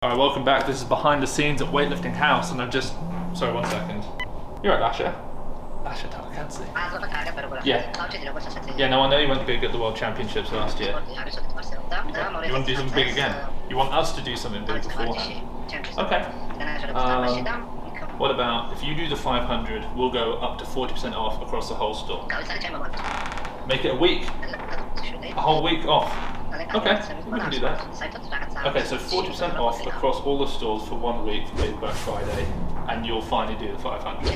Alright, welcome back. This is behind the scenes at Weightlifting House, and I've just... Sorry, 1 second. You're right, Lasha. Lasha Talakadze. Yeah. Yeah, no, I know you went big at the World Championships last year. You want to do something big again? You want us to do something big beforehand? Okay. What about, if you do the 500, we'll go up to 40% off across the whole store. Make it a week. A whole week off. Okay, we can do that. Okay, so 40% off across all the stores for 1 week for Big Black Friday, and you'll finally do the 500.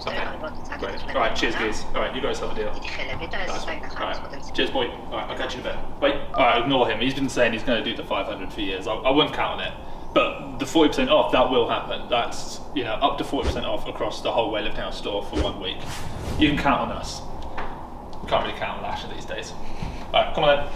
Okay, great. Alright, cheers guys. Alright, you guys have a deal. Nice. Alright, cheers boy. Alright, I'll catch you in a bit. Wait, alright, ignore him. He's been saying he's going to do the 500 for years. I won't count on it. But the 40% off, that will happen. That's, you know, up to 40% off across the whole Weightlifting House store for 1 week. You can count on us. We can't really count on Lasha these days. Alright, come on then.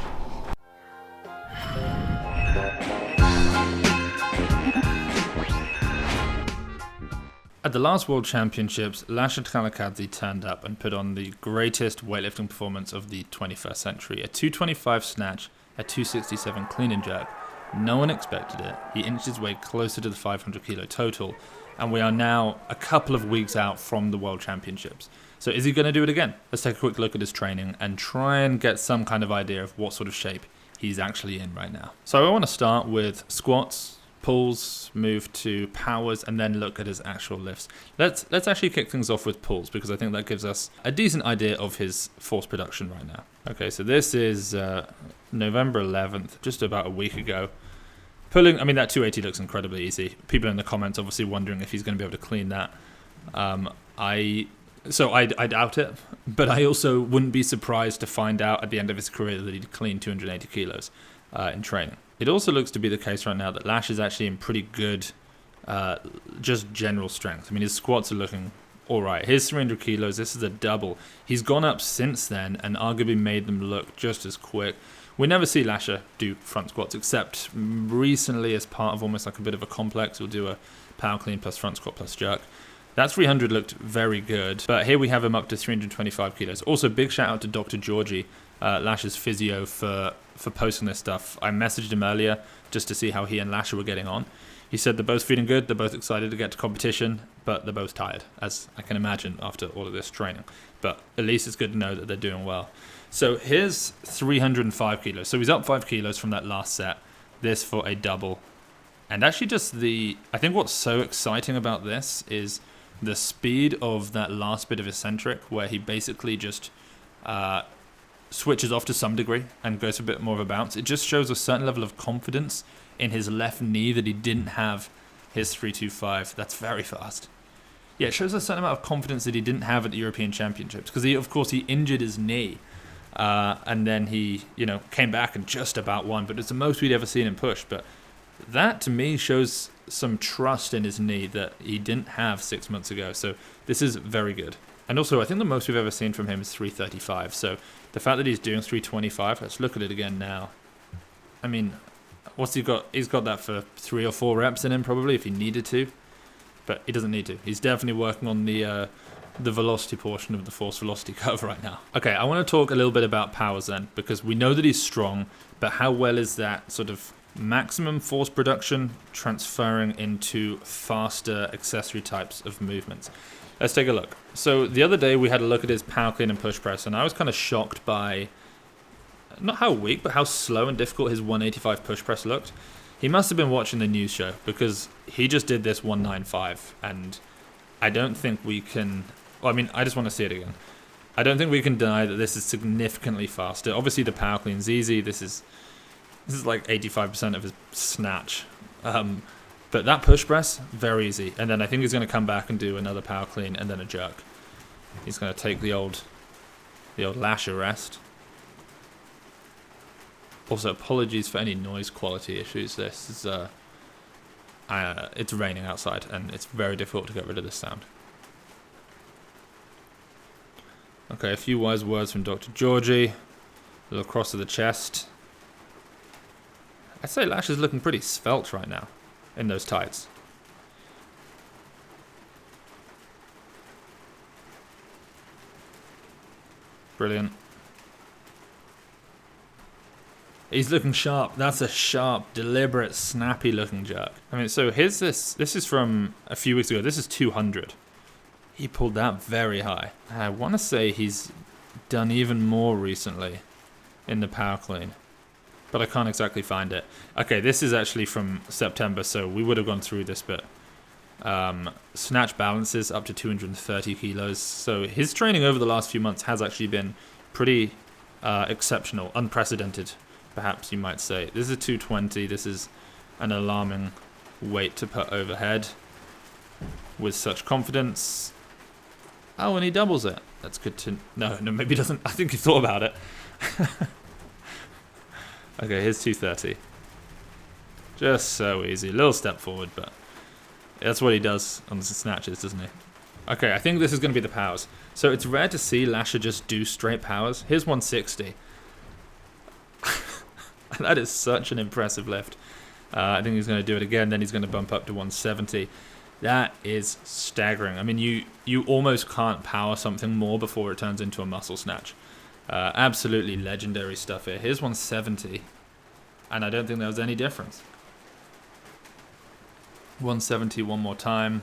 At the last World Championships, Lasha Talakadze turned up and put on the greatest weightlifting performance of the 21st century. A 225 snatch, a 267 clean and jerk. No one expected it. He inched his way closer to the 500 kilo total, and we are now a couple of weeks out from the World Championships. So is he going to do it again? Let's take a quick look at his training and try and get some kind of idea of what sort of shape he's actually in right now. So I want to start with squats, pulls, move to powers, and then look at his actual lifts. Let's actually kick things off with pulls, because I think that gives us a decent idea of his force production right now. Okay, so this is November 11th, just about a week ago. Pulling, I mean, that 280 looks incredibly easy. People in the comments obviously wondering if he's going to be able to clean that. I doubt it, but I also wouldn't be surprised to find out at the end of his career that he'd clean 280 kilos in training. It also looks to be the case right now that Lash is actually in pretty good, just general strength. I mean, his squats are looking all right. Here's 300 kilos. This is a double. He's gone up since then and arguably made them look just as quick. We never see Lasha do front squats, except recently as part of almost like a bit of a complex. We'll do a power clean plus front squat plus jerk. That 300 looked very good, but here we have him up to 325 kilos. Also, big shout out to Dr. Georgie, Lasha's physio, for posting this stuff. I messaged him earlier just to see how he and Lasha were getting on. He said they're both feeling good, they're both excited to get to competition, but they're both tired, as I can imagine after all of this training. But at least it's good to know that they're doing well. So here's 305 kilos. So he's up 5 kilos from that last set. This for a double. And actually I think what's so exciting about this is the speed of that last bit of eccentric, where he basically just switches off to some degree and goes a bit more of a bounce. It just shows a certain level of confidence in his left knee that he didn't have his 325. That's very fast. Yeah, it shows a certain amount of confidence that he didn't have at the European Championships, because he injured his knee, and then he came back and just about won. But it's the most we'd ever seen him push. But that to me shows some trust in his knee that he didn't have 6 months ago. So this is very good. And also, I think the most we've ever seen from him is 335. So the fact that he's doing 325, let's look at it again now. I mean, what's he got? He's got that for 3 or 4 reps in him probably if he needed to. But he doesn't need to. He's definitely working on the velocity portion of the force velocity curve right now. Okay, I want to talk a little bit about powers then, because we know that he's strong, but how well is that sort of maximum force production transferring into faster accessory types of movements? Let's take a look. So the other day we had a look at his power clean and push press, and I was kind of shocked by not how weak, but how slow and difficult his 185 push press looked. He must have been watching the news show, because he just did this 195, and I don't think we can... Well, I mean, I just want to see it again. I don't think we can deny that this is significantly faster. Obviously, the power clean's easy. This is like 85% of his snatch. But that push press, very easy. And then I think he's going to come back and do another power clean and then a jerk. He's going to take the old Lasha rest. Also, apologies for any noise quality issues. This is it's raining outside, and it's very difficult to get rid of this sound. Okay, a few wise words from Dr. Georgie. A little cross of the chest. I'd say Lash is looking pretty svelte right now in those tights. Brilliant. He's looking sharp. That's a sharp, deliberate, snappy looking jerk. I mean, so here's this. This is from a few weeks ago. This is 200. He pulled that very high. I want to say he's done even more recently in the power clean, but I can't exactly find it. Okay, this is actually from September, so we would have gone through this, but snatch balances up to 230 kilos. So his training over the last few months has actually been pretty exceptional, unprecedented, perhaps you might say. This is 220. This is an alarming weight to put overhead with such confidence. Oh, and he doubles it. That's good to... No, maybe he doesn't. I think he thought about it. Okay, here's 230. Just so easy. A little step forward, but that's what he does on the snatches, doesn't he? Okay, I think this is going to be the powers. So it's rare to see Lasha just do straight powers. Here's 160. That is such an impressive lift. I think he's going to do it again. Then he's going to bump up to 170. That is staggering. I mean, you almost can't power something more before it turns into a muscle snatch. Absolutely legendary stuff here. Here's 170. And I don't think there was any difference. 170 one more time.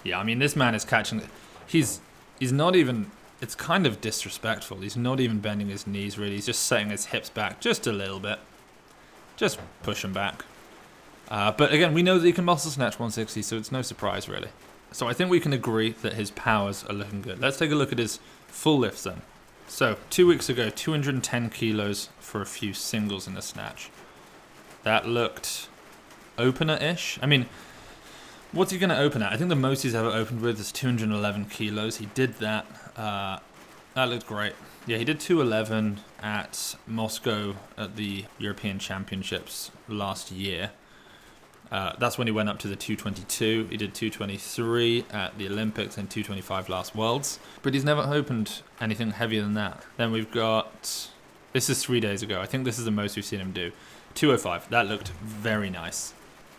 Yeah, I mean, this man is catching... He's not even... It's kind of disrespectful. He's not even bending his knees, really. He's just setting his hips back just a little bit. Just push him back. But again, we know that he can muscle snatch 160, so it's no surprise, really. So I think we can agree that his powers are looking good. Let's take a look at his full lifts then. So, 2 weeks ago, 210 kilos for a few singles in the snatch. That looked opener-ish. I mean, what's he going to open at? I think the most he's ever opened with is 211 kilos. He did that. That looked great. Yeah, he did 211 at Moscow at the European Championships last year. That's when he went up to the 222. He did 223 at the Olympics and 225 last Worlds. But he's never opened anything heavier than that. Then we've got... This is 3 days ago. I think this is the most we've seen him do. 205. That looked very nice.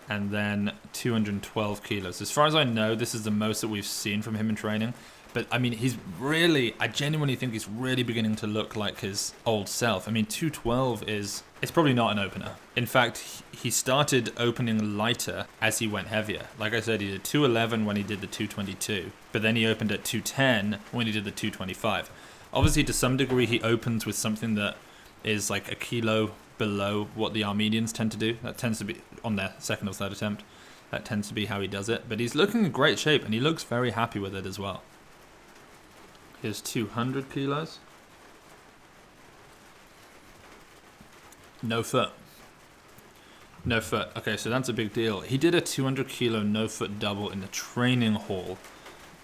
And then 212 kilos. As far as I know, this is the most that we've seen from him in training. But, I mean, he's really... I genuinely think he's really beginning to look like his old self. I mean, 212 is... It's probably not an opener. In fact, he started opening lighter as he went heavier. Like I said, he did 211 when he did the 222. But then he opened at 210 when he did the 225. Obviously, to some degree, he opens with something that is like a kilo below what the Armenians tend to do. That tends to be on their second or third attempt. That tends to be how he does it. But he's looking in great shape, and he looks very happy with it as well. Here's 200 kilos. No foot. No foot. Okay, so that's a big deal. He did a 200 kilo no foot double in the training hall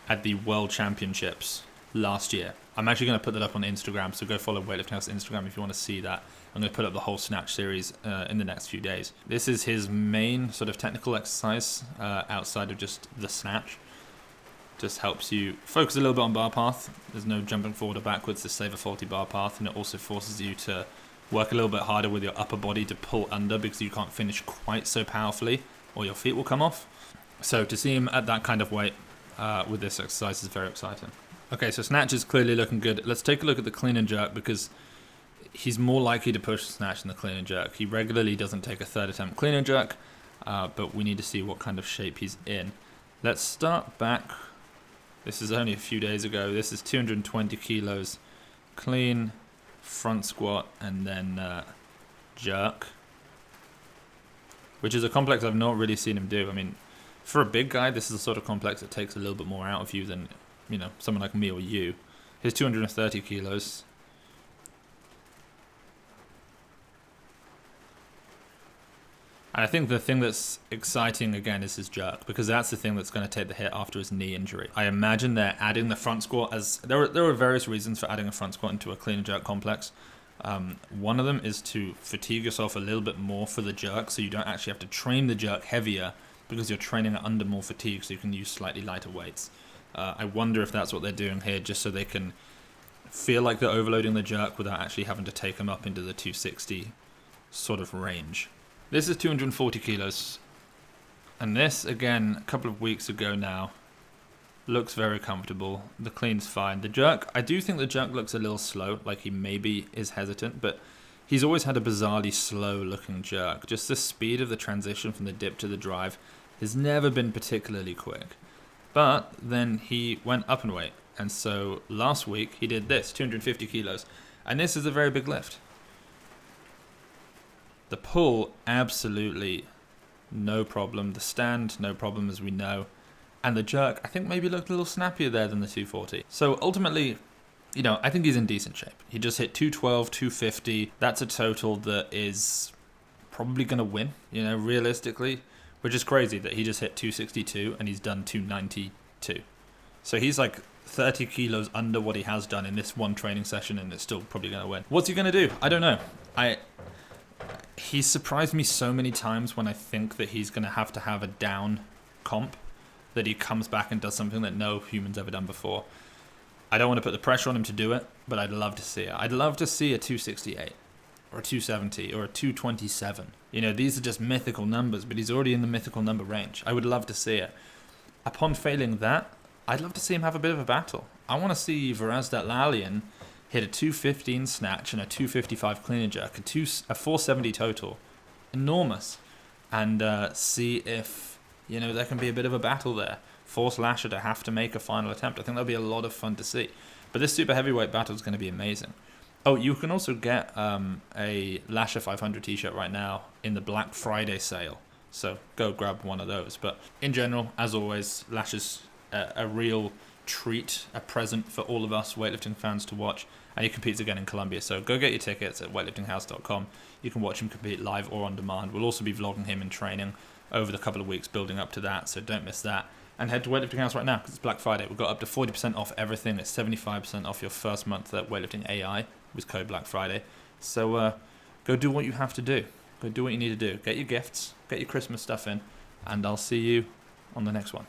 at the World Championships last year. I'm actually going to put that up on Instagram, so go follow Weightlifting House Instagram if you want to see that. I'm going to put up the whole snatch series in the next few days. This is his main sort of technical exercise outside of just the snatch. Just helps you focus a little bit on bar path. There's no jumping forward or backwards to save a faulty bar path, and it also forces you to work a little bit harder with your upper body to pull under because you can't finish quite so powerfully or your feet will come off. So to see him at that kind of weight with this exercise is very exciting. Okay, so snatch is clearly looking good. Let's take a look at the clean and jerk because he's more likely to push snatch than the clean and jerk. He regularly doesn't take a third attempt clean and jerk, but we need to see what kind of shape he's in. Let's start back. This is only a few days ago. This is 220 kilos clean, front squat, and then jerk, which is a complex I've not really seen him do. I mean, for a big guy, this is a sort of complex that takes a little bit more out of you than, you know, someone like me or you. Here's 230 kilos. And I think the thing that's exciting, again, is his jerk, because that's the thing that's going to take the hit after his knee injury. I imagine they're adding the front squat as... There are various reasons for adding a front squat into a clean and jerk complex. One of them is to fatigue yourself a little bit more for the jerk, so you don't actually have to train the jerk heavier because you're training it under more fatigue, so you can use slightly lighter weights. I wonder if that's what they're doing here, just so they can feel like they're overloading the jerk without actually having to take them up into the 260 sort of range. This is 240 kilos, and this, again, a couple of weeks ago now, looks very comfortable. The clean's fine. The jerk, I do think the jerk looks a little slow, like he maybe is hesitant, but He's always had a bizarrely slow-looking jerk. Just the speed of the transition from the dip to the drive has never been particularly quick. But then he went up in weight. And so last week he did this, 250 kilos. And this is a very big lift. The pull, absolutely no problem. The stand, no problem, as we know. And the jerk, I think maybe looked a little snappier there than the 240. So ultimately, I think he's in decent shape. He just hit 212, 250. That's a total that is probably going to win, realistically. Which is crazy that he just hit 262 and he's done 292. So he's like 30 kilos under what he has done in this one training session, and it's still probably going to win. What's he going to do? I don't know. He's surprised me so many times when I think that he's going to have a down comp, that he comes back and does something that no human's ever done before. I don't want to put the pressure on him to do it, but I'd love to see it. I'd love to see a 268 or a 270 or a 227. These are just mythical numbers, but he's already in the mythical number range. I would love to see it. Upon failing that, I'd love to see him have a bit of a battle. I want to see Viraz Datlalian hit a 215 snatch and a 255 clean and jerk, a 470 total. Enormous. And see if, there can be a bit of a battle there. Force Lasha to have to make a final attempt. I think that'll be a lot of fun to see. But this super heavyweight battle is going to be amazing. Oh, you can also get a Lasha 500 t-shirt right now in the Black Friday sale. So go grab one of those. But in general, as always, Lasha's a real treat, a present for all of us weightlifting fans to watch. And he competes again in Colombia. So go get your tickets at weightliftinghouse.com. You can watch him compete live or on demand. We'll also be vlogging him in training over the couple of weeks building up to that. So don't miss that. And head to Weightlifting House right now because it's Black Friday. We've got up to 40% off everything. It's 75% off your first month at Weightlifting AI with code Black Friday. So go do what you have to do. Go do what you need to do. Get your gifts, get your Christmas stuff in, and I'll see you on the next one.